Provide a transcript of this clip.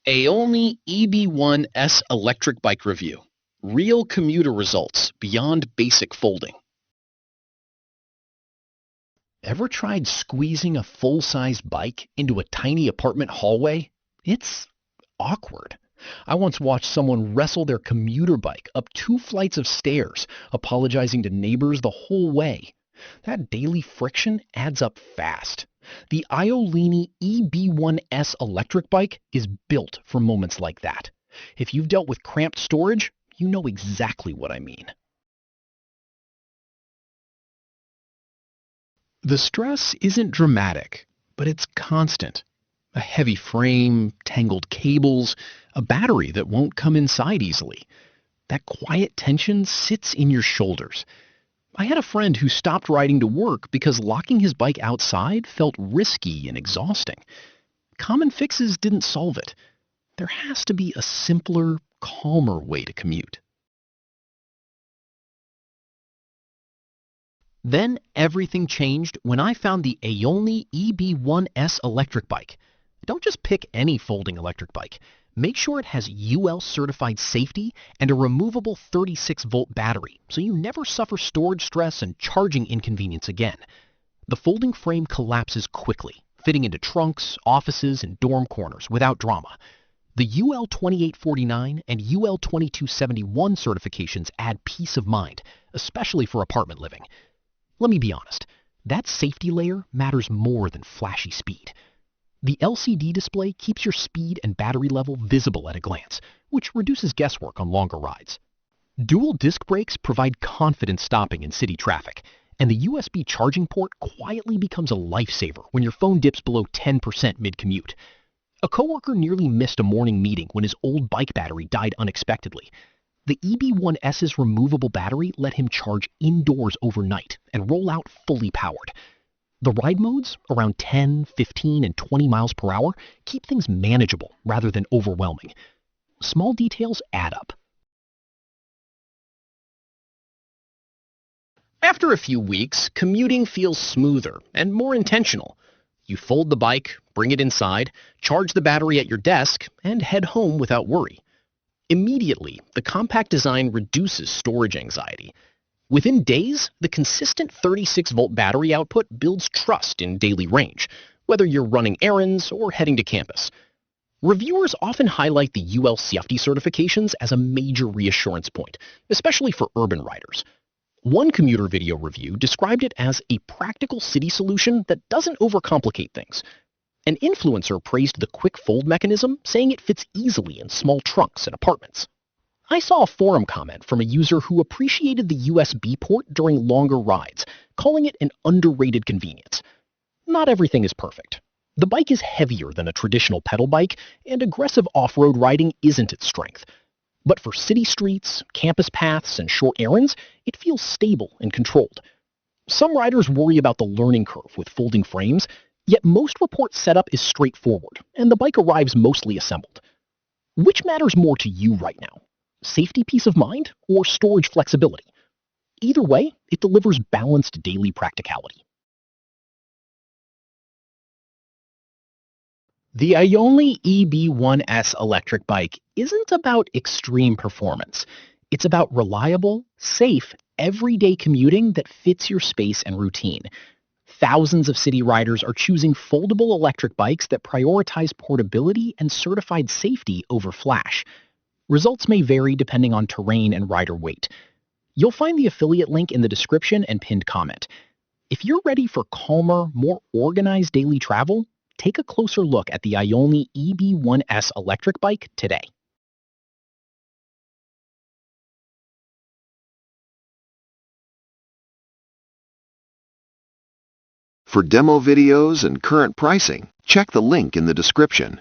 AYOLNY EB1 S electric bike review. Real commuter results beyond basic folding. Ever tried squeezing a full-sized bike into a tiny apartment hallway? It's awkward. I once watched someone wrestle their commuter bike up 2 flights of stairs, apologizing to neighbors the whole way. That daily friction adds up fast. The AYOLNY EB1 S electric bike is built for moments like that. If you've dealt with cramped storage, you know exactly what I mean. The stress isn't dramatic, but it's constant. A heavy frame, tangled cables, a battery that won't come inside easily. That quiet tension sits in your shoulders. I had a friend who stopped riding to work because locking his bike outside felt risky and exhausting. Common fixes didn't solve it. There has to be a simpler, calmer way to commute. Then everything changed when I found the AYOLNY EB1 S electric bike. Don't just pick any folding electric bike. Make sure it has UL certified safety and a removable 36-volt battery so you never suffer storage stress and charging inconvenience again. The folding frame collapses quickly, fitting into trunks, offices, and dorm corners without drama. The UL 2849 and UL 2271 certifications add peace of mind, especially for apartment living. Let me be honest, that safety layer matters more than flashy speed. The LCD display keeps your speed and battery level visible at a glance, which reduces guesswork on longer rides. Dual disc brakes provide confident stopping in city traffic, and the USB charging port quietly becomes a lifesaver when your phone dips below 10% mid-commute. A coworker nearly missed a morning meeting when his old bike battery died unexpectedly. The EB1S's removable battery let him charge indoors overnight and roll out fully powered. The ride modes, around 10, 15, and 20 miles per hour, keep things manageable rather than overwhelming. Small details add up. After a few weeks, commuting feels smoother and more intentional. You fold the bike, bring it inside, charge the battery at your desk, and head home without worry. Immediately, the compact design reduces storage anxiety. Within days, the consistent 36-volt battery output builds trust in daily range, whether you're running errands or heading to campus. Reviewers often highlight the UL safety certifications as a major reassurance point, especially for urban riders. One commuter video review described it as a practical city solution that doesn't overcomplicate things. An influencer praised the quick fold mechanism, saying it fits easily in small trunks and apartments. I saw a forum comment from a user who appreciated the USB port during longer rides, calling it an underrated convenience. Not everything is perfect. The bike is heavier than a traditional pedal bike, and aggressive off-road riding isn't its strength. But for city streets, campus paths, and short errands, it feels stable and controlled. Some riders worry about the learning curve with folding frames, yet most report setup is straightforward, and the bike arrives mostly assembled. Which matters more to you right now? Safety peace of mind or storage flexibility? Either way, it delivers balanced daily practicality. The AYOLNY EB1 S electric bike isn't about extreme performance. It's about reliable, safe, everyday commuting that fits your space and routine. Thousands of city riders are choosing foldable electric bikes that prioritize portability and certified safety over flash. Results may vary depending on terrain and rider weight. You'll find the affiliate link in the description and pinned comment. If you're ready for calmer, more organized daily travel, take a closer look at the AYOLNY EB1 S electric bike today. For demo videos and current pricing, check the link in the description.